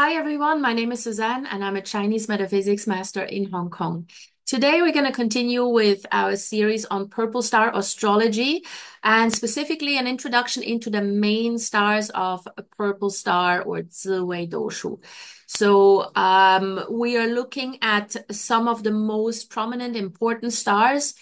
Hi everyone, my name is Suzanne and I'm a Chinese metaphysics master in Hong Kong. Today we're going to continue with our series on purple star astrology and specifically an introduction into the main stars of a purple star or Ziwei Doushu. We are looking at some of the most prominent important stars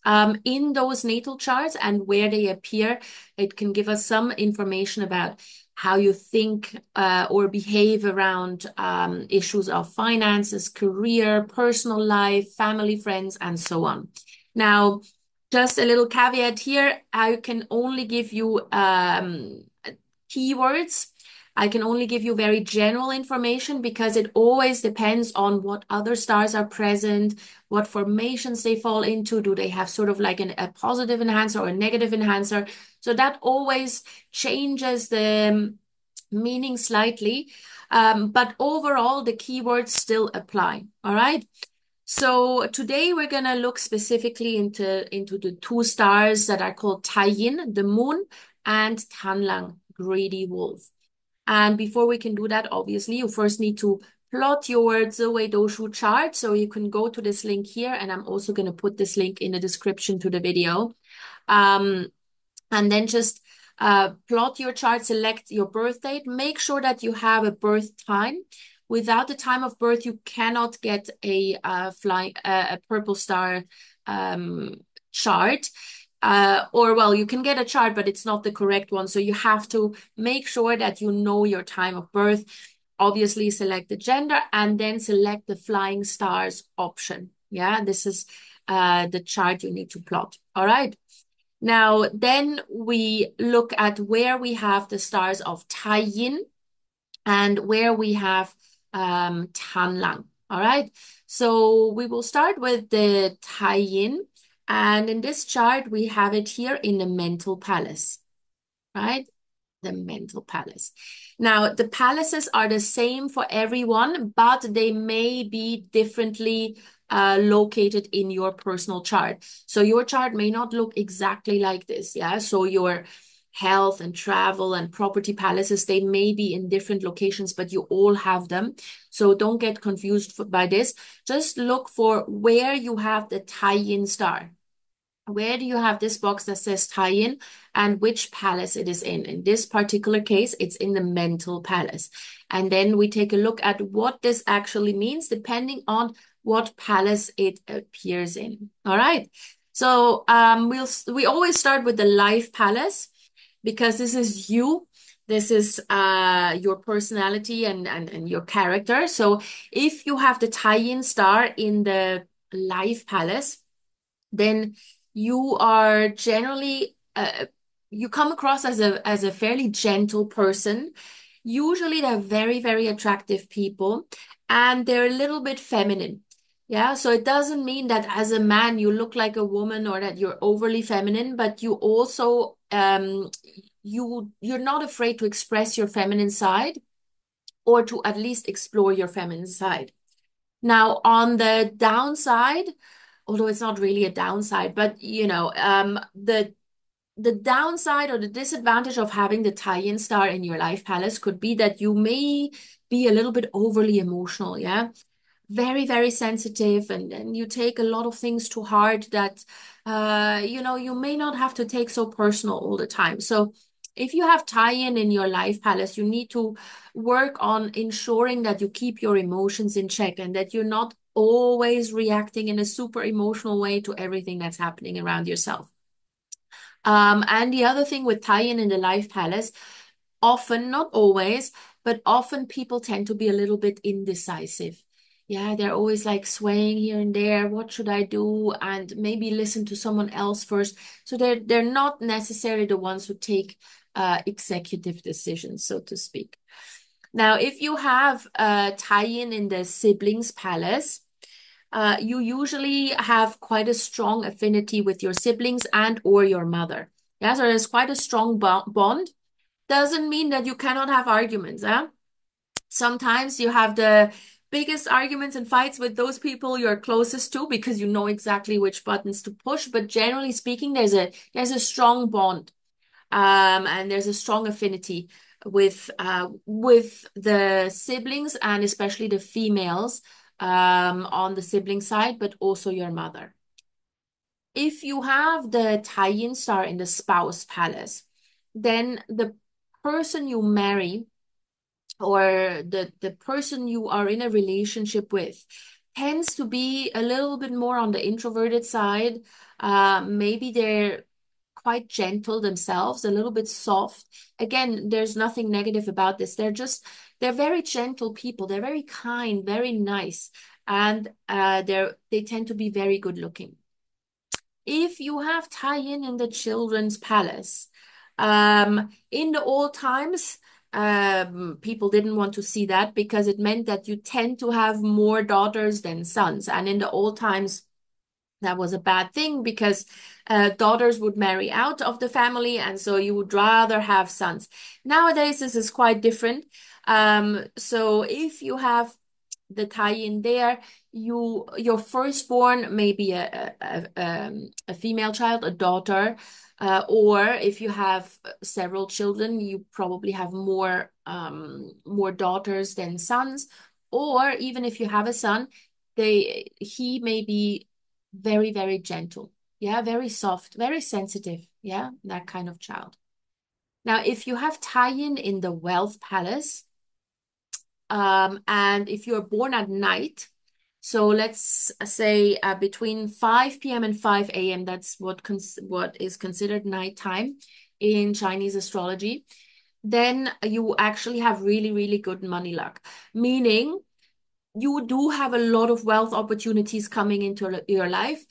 in those natal charts and where they appear. It can give us some information about how you think or behave around issues of finances, career, personal life, family, friends, and so on. Now, just a little caveat here, I can only give you keywords. I can only give you very general information because it always depends on what other stars are present, what formations they fall into. Do they have sort of like a positive enhancer or a negative enhancer? So that always changes the meaning slightly. But overall, the keywords still apply. All right. So today we're going to look specifically into the two stars that are called Tai Yin, the moon, and Tanlang, greedy wolf. And before we can do that, obviously, you first need to plot your Ziwei Doushu chart. So you can go to this link here, and I'm also going to put this link in the description to the video. Um, and then just plot your chart, select your birth date, make sure that you have a birth time. Without the time of birth, you cannot get a purple star chart. Or well, you can get a chart, but it's not the correct one. So you have to make sure that you know your time of birth. Obviously, select the gender and then select the flying stars option. Yeah, this is the chart you need to plot. All right. Now, then we look at where we have the stars of Tai Yin and where we have Tanlang. All right. So we will start with the Tai Yin. And in this chart, we have it here in the mental palace, right? The mental palace. Now, the palaces are the same for everyone, but they may be differently located in your personal chart. So your chart may not look exactly like this, yeah? So your health and travel and property palaces, they may be in different locations, but you all have them. So don't get confused by this. Just look for where you have the Tai Yin star. Where do you have this box that says Tai Yin and which palace it is in? In this particular case, it's in the mental palace. And then we take a look at what this actually means depending on what palace it appears in. All right. So we always start with the life palace because this is you. This is your personality and your character. So if you have the Tai Yin star in the life palace, then you are generally you come across as a fairly gentle person. Usually they're very, very attractive people and they're a little bit feminine. Yeah, so it doesn't mean that as a man you look like a woman or that you're overly feminine, but you also you're not afraid to express your feminine side or to at least explore your feminine side. Now, on the downside, although it's not really a downside, but the downside or the disadvantage of having the Tai Yin star in your life palace could be that you may be a little bit overly emotional, yeah? Very, very sensitive, and you take a lot of things to heart that you may not have to take so personal all the time. So if you have Tai Yin in your life palace, you need to work on ensuring that you keep your emotions in check and that you're not always reacting in a super emotional way to everything that's happening around yourself. And the other thing with Tai Yin in the life palace, often, not always, but often people tend to be a little bit indecisive. Yeah, they're always like swaying here and there. What should I do? And maybe listen to someone else first. So they're not necessarily the ones who take executive decisions, so to speak. Now, if you have Tai Yin in the siblings palace, you usually have quite a strong affinity with your siblings and or your mother. Yeah, so there's quite a strong bond. Doesn't mean that you cannot have arguments, huh? Sometimes you have the biggest arguments and fights with those people you're closest to because you know exactly which buttons to push. But generally speaking, there's a strong bond, and there's a strong affinity with the siblings and especially the females on the sibling side, but also your mother. If you have the Tai Yin star in the spouse palace, then the person you marry or the person you are in a relationship with tends to be a little bit more on the introverted side. Maybe they're quite gentle themselves, a little bit soft. Again, there's nothing negative about this. They're very gentle people. They're very kind, very nice, and they tend to be very good looking. If you have Tai Yin in the children's palace, in the old times, people didn't want to see that because it meant that you tend to have more daughters than sons. And in the old times, that was a bad thing because daughters would marry out of the family, and so you would rather have sons. Nowadays, this is quite different. So if you have the Tai Yin there, your firstborn may be a female child, a daughter, or if you have several children, you probably have more daughters than sons. Or even if you have a son, he may be very, very gentle. Yeah, very soft, very sensitive. Yeah, that kind of child. Now, if you have Tai Yin in the wealth palace, and if you're born at night, so let's say between 5 p.m. and 5 a.m., that's what is considered nighttime in Chinese astrology, then you actually have really, really good money luck, meaning you do have a lot of wealth opportunities coming into your life.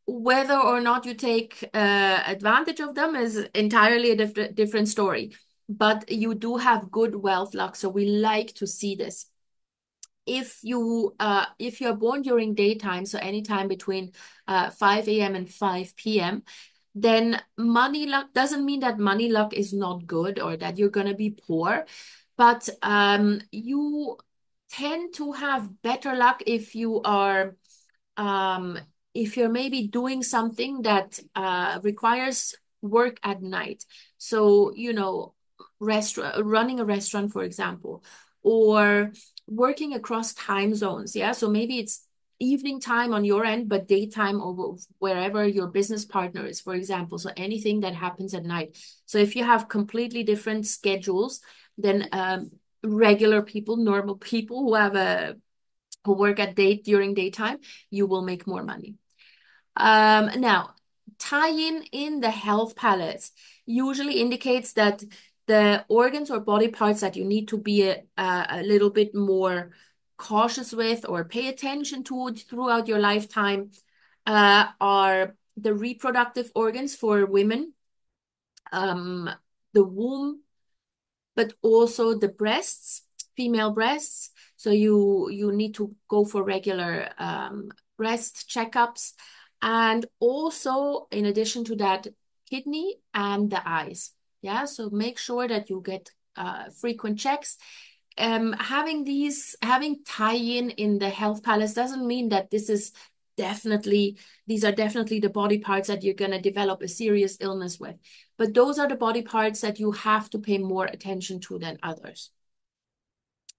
Whether or not you take advantage of them is entirely a different story. But you do have good wealth luck, so we like to see this. If you're born during daytime, so anytime between 5 a.m. and 5 p.m., then money luck doesn't mean that money luck is not good or that you're gonna be poor, but you tend to have better luck um, if you're maybe doing something that requires work at night. So, running a restaurant, for example, or working across time zones. Yeah. So maybe it's evening time on your end, but daytime over wherever your business partner is, for example. So anything that happens at night. So if you have completely different schedules, then regular people, normal people who work at during daytime, you will make more money. Now, Tai Yin in the health palace usually indicates that the organs or body parts that you need to be a little bit more cautious with or pay attention to throughout your lifetime are the reproductive organs for women, um, the womb, but also the breasts, female breasts. So you need to go for regular breast checkups. And also, in addition to that, kidney and the eyes. Yeah, so make sure that you get frequent checks. Having Tai Yin in the health palace doesn't mean that these are definitely the body parts that you're going to develop a serious illness with. But those are the body parts that you have to pay more attention to than others.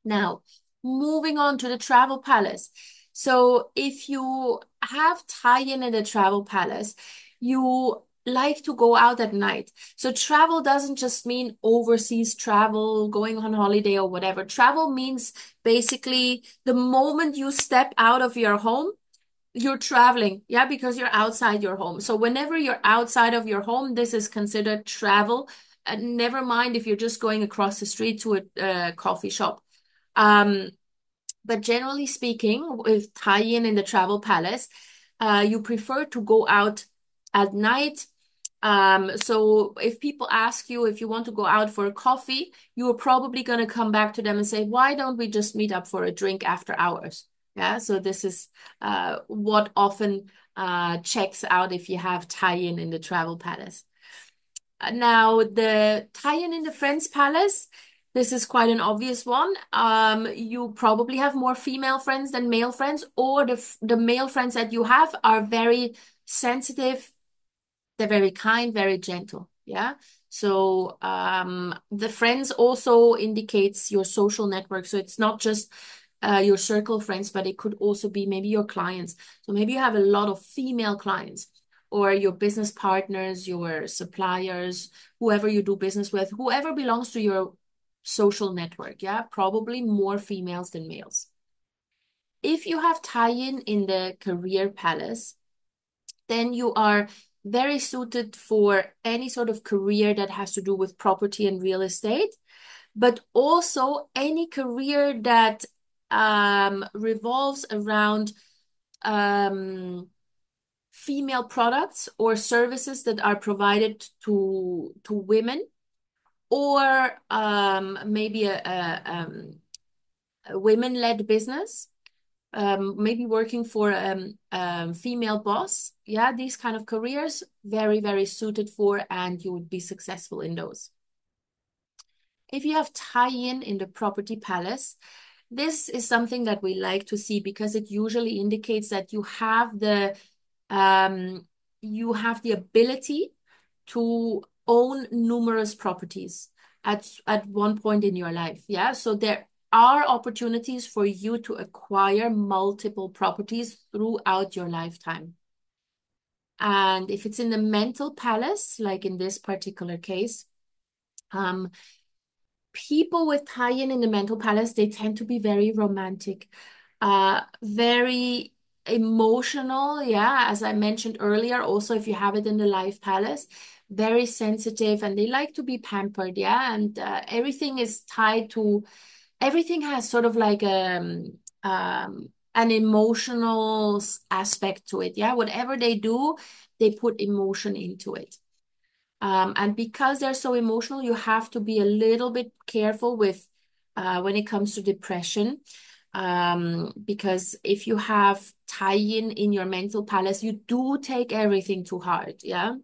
Now, moving on to the travel palace. So if you have Tai Yin in the travel palace, you like to go out at night. So travel doesn't just mean overseas travel, going on holiday or whatever. Travel means basically the moment you step out of your home, you're traveling, yeah, because you're outside your home. So whenever you're outside of your home, this is considered travel. And never mind if you're just going across the street to a coffee shop. Um, but generally speaking, with Tai Yin in the travel palace, you prefer to go out at night. So if people ask you if you want to go out for a coffee, you are probably going to come back to them and say, why don't we just meet up for a drink after hours? Yeah, so this is what often checks out if you have Tai Yin in the travel palace. Now, the Tai Yin in the Friends Palace, this is quite an obvious one. You probably have more female friends than male friends, or the male friends that you have are very sensitive. They're very kind, very gentle. Yeah. So the friends also indicates your social network. So it's not just your circle of friends, but it could also be maybe your clients. So maybe you have a lot of female clients or your business partners, your suppliers, whoever you do business with, whoever belongs to your social network. Yeah, probably more females than males. If you have Tai Yin in the career palace, then you are very suited for any sort of career that has to do with property and real estate, but also any career that revolves around female products or services that are provided to women, or maybe a women-led business, maybe working for female boss. Yeah, these kind of careers, very, very suited for, and you would be successful in those. If you have Tai Yin in the property palace, this is something that we like to see because it usually indicates that um, you have the ability to own numerous properties at one point in your life. Yeah, so there are opportunities for you to acquire multiple properties throughout your lifetime. And if it's in the mental palace, like in this particular case, um, people with Tai Yin in the mental palace, they tend to be very romantic, very emotional. Yeah, as I mentioned earlier, also if you have it in the life palace, very sensitive and they like to be pampered. Yeah, and everything is tied to, everything has sort of like an emotional aspect to it. Yeah, whatever they do, they put emotion into it. And because they're so emotional, you have to be a little bit careful with when it comes to depression. Because if you have Tai Yin in your mental palace, you do take everything too hard. Yeah.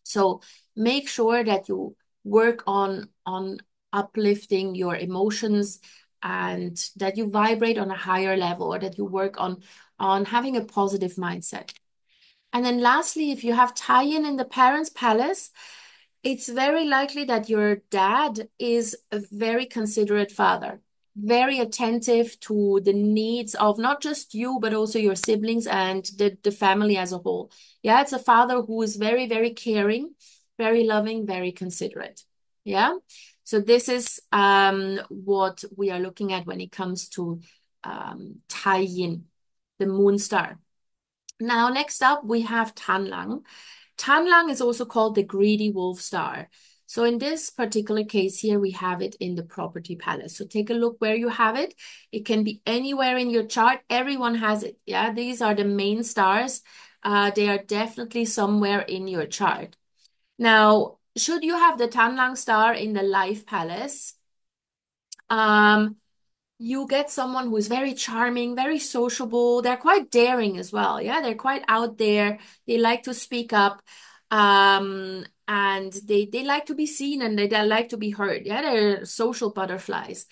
So make sure that you work on uplifting your emotions and that you vibrate on a higher level, or that you work on having a positive mindset. And then lastly, if you have Tai Yin in the parents' palace, it's very likely that your dad is a very considerate father, very attentive to the needs of not just you, but also your siblings and the family as a whole. Yeah, it's a father who is very, very caring, very loving, very considerate. Yeah. So this is what we are looking at when it comes to Tai Yin, the moon star. Now, next up, we have Tanlang. Tanlang is also called the greedy wolf star. So in this particular case here, we have it in the property palace. So take a look where you have it. It can be anywhere in your chart. Everyone has it. Yeah, these are the main stars. They are definitely somewhere in your chart. Now, should you have the Tanlang star in the life palace, um, you get someone who is very charming, very sociable. They're quite daring as well. Yeah, they're quite out there. They like to speak up. And they like to be seen and they like to be heard. Yeah, they're social butterflies.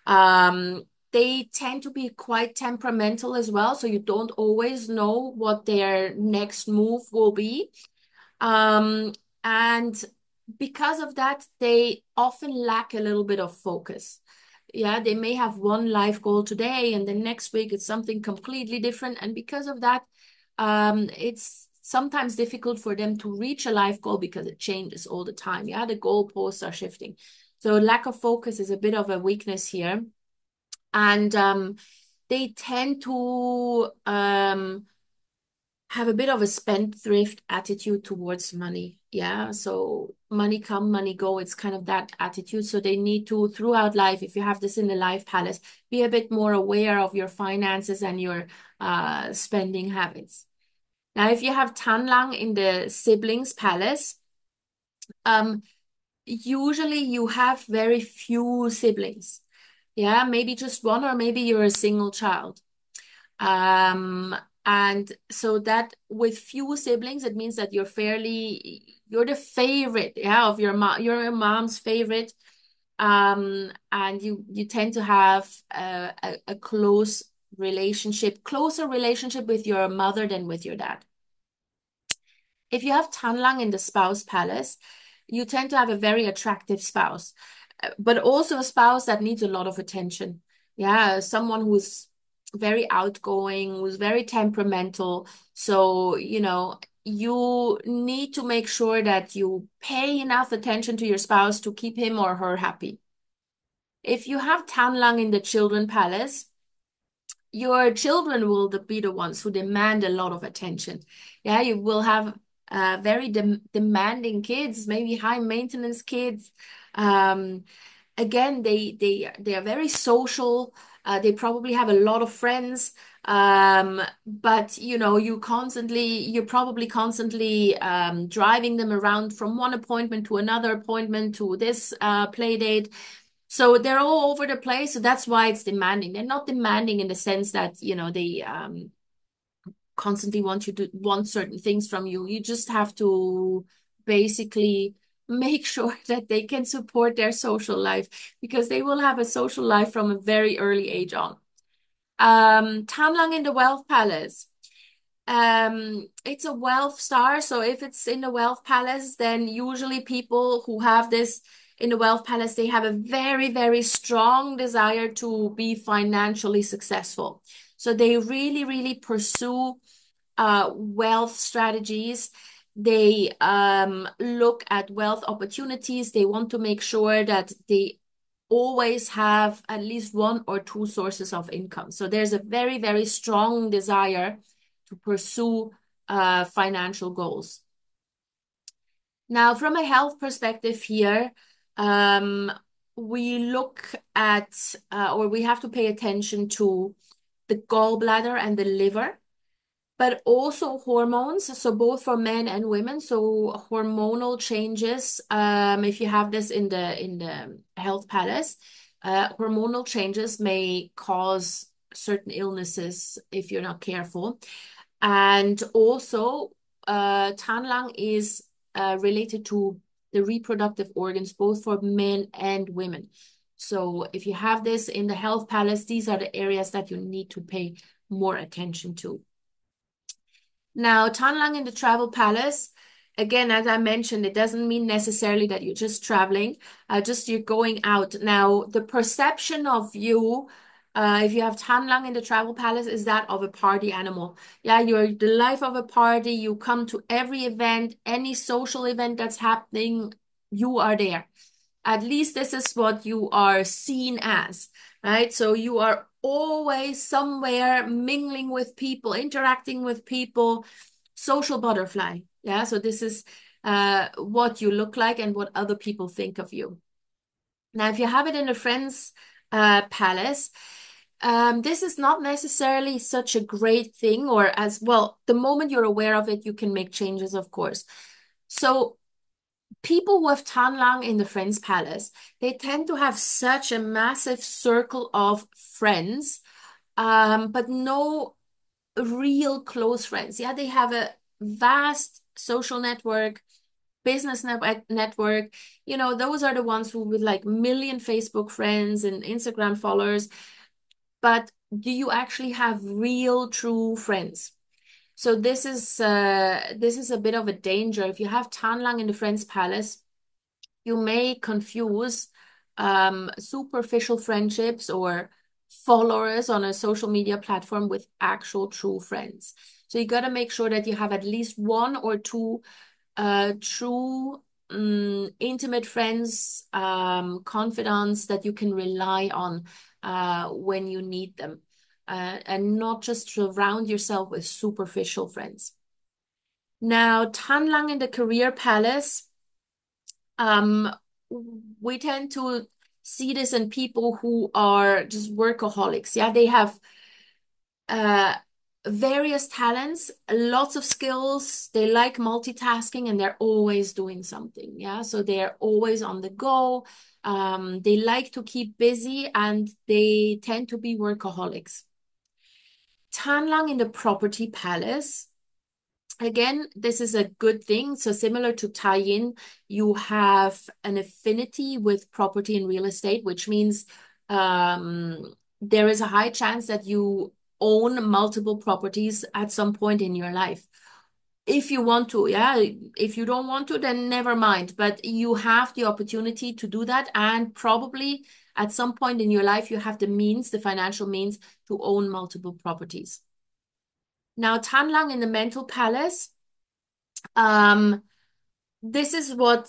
They tend to be quite temperamental as well, so you don't always know what their next move will be. Um, and because of that, they often lack a little bit of focus. Yeah, they may have one life goal today, and the next week it's something completely different. And because of that, it's sometimes difficult for them to reach a life goal because it changes all the time. Yeah, the goalposts are shifting. So lack of focus is a bit of a weakness here. And they tend to have a bit of a spendthrift attitude towards money. Yeah. So money come, money go. It's kind of that attitude. So they need to, throughout life, if you have this in the life palace, be a bit more aware of your finances and your spending habits. Now, if you have Tanlang in the siblings palace, um, usually you have very few siblings. Yeah, maybe just one, or maybe you're a single child. Um, and so that with few siblings, it means that you're the favorite, yeah, of your mom, you're your mom's favorite. And you tend to have a closer relationship with your mother than with your dad. If you have Tanlang in the spouse palace, you tend to have a very attractive spouse, but also a spouse that needs a lot of attention. Yeah, someone who's very outgoing, who's very temperamental. So, you need to make sure that you pay enough attention to your spouse to keep him or her happy. If you have Tanlang in the children palace, your children will be the ones who demand a lot of attention. Yeah, you will have very demanding kids, maybe high maintenance kids. Um, Again, they are very social. They probably have a lot of friends. But you're probably constantly driving them around from one appointment to another appointment to this play date. So they're all over the place. So that's why it's demanding. They're not demanding in the sense that, they constantly want certain things from you. You just have to basically make sure that they can support their social life because they will have a social life from a very early age on. Tanlang in the Wealth Palace. It's a wealth star, so if it's in the wealth palace, then usually people who have this in the wealth palace, they have a very, very strong desire to be financially successful. So they really, really pursue wealth strategies. They look at wealth opportunities. They want to make sure that they always have at least one or two sources of income. So there's a very, very strong desire to pursue financial goals. Now, from a health perspective here, um, we look at or we have to pay attention to the gallbladder and the liver, but also hormones. So both for men and women. So hormonal changes. If you have this in the health palace, hormonal changes may cause certain illnesses if you're not careful. And also, Tanlang is related to the reproductive organs, both for men and women. So if you have this in the health palace, these are the areas that you need to pay more attention to. Now, Tanlang in the travel palace, again, as I mentioned, it doesn't mean necessarily that you're just traveling, just you're going out. Now, the perception of you, if you have Tanlang in the travel palace, is that of a party animal. Yeah, you're the life of a party. You come to every event, any social event that's happening, you are there. At least this is what you are seen as, right? So you are always somewhere mingling with people, interacting with people, social butterfly. Yeah, so this is what you look like and what other people think of you. Now, if you have it in a friend's palace, this is not necessarily such a great thing, or as well, the moment you're aware of it, you can make changes, of course. So people with Tanlang in the Friends Palace, they tend to have such a massive circle of friends, but no real close friends. Yeah, they have a vast social network, business network. Those are the ones who with like million Facebook friends and Instagram followers. But do you actually have real, true friends? So this is a bit of a danger. If you have Tanlang in the Friends Palace, you may confuse superficial friendships or followers on a social media platform with actual true friends. So you got to make sure that you have at least one or two true intimate friends, confidants that you can rely on when you need them, and not just surround yourself with superficial friends. Now, Tanlang in the Career Palace. Um, we tend to see this in people who are just workaholics. Yeah, they have uh, various talents, lots of skills. They like multitasking and they're always doing something. Yeah, so they're always on the go. They like to keep busy and they tend to be workaholics. Tanlang in the Property Palace. Again, this is a good thing. So similar to Tai Yin, you have an affinity with property and real estate, which means there is a high chance that you own multiple properties at some point in your life. if you want to, yeah. If you don't want to, then never mind. But you have the opportunity to do that, and probably at some point in your life, you have the means, the financial means to own multiple properties. Now, Tanlang in the mental palace, um, this is what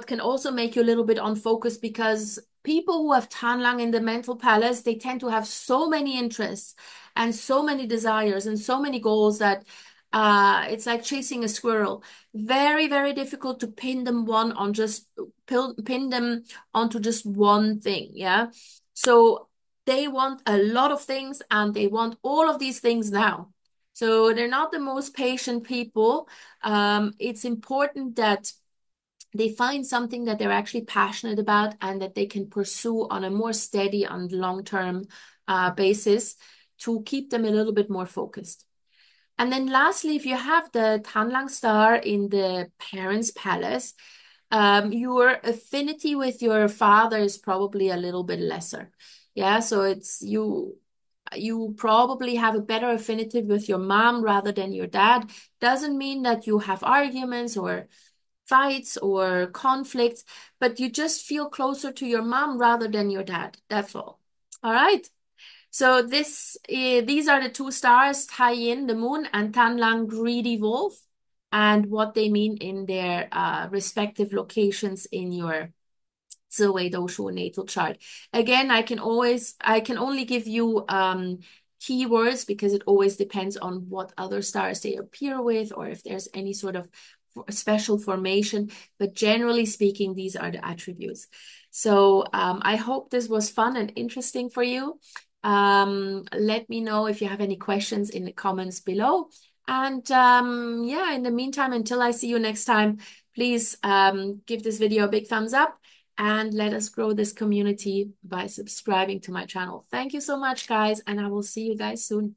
can also make you a little bit unfocused, because people who have Tanlang in the mental palace, they tend to have so many interests and so many desires and so many goals that it's like chasing a squirrel. Very, very difficult to pin them onto just one thing. Yeah. So they want a lot of things and they want all of these things now. So they're not the most patient people. It's important that they find something that they're actually passionate about and that they can pursue on a more steady and long-term basis to keep them a little bit more focused. And then lastly, if you have the Tanlang star in the parents' palace, your affinity with your father is probably a little bit lesser. Yeah, so you probably have a better affinity with your mom rather than your dad. Doesn't mean that you have arguments or fights or conflicts, but you just feel closer to your mom rather than your dad. That's all. All right. So these are the two stars, Tai Yin, the moon, and Tanlang, greedy wolf, and what they mean in their respective locations in your Ziwei Doushu natal chart. Again, I can only give you keywords because it always depends on what other stars they appear with or if there's any sort of special formation. But generally speaking, these are the attributes. So I hope this was fun and interesting for you. Let me know if you have any questions in the comments below. And yeah, in the meantime, until I see you next time, please give this video a big thumbs up and let us grow this community by subscribing to my channel. Thank you so much, guys, and I will see you guys soon.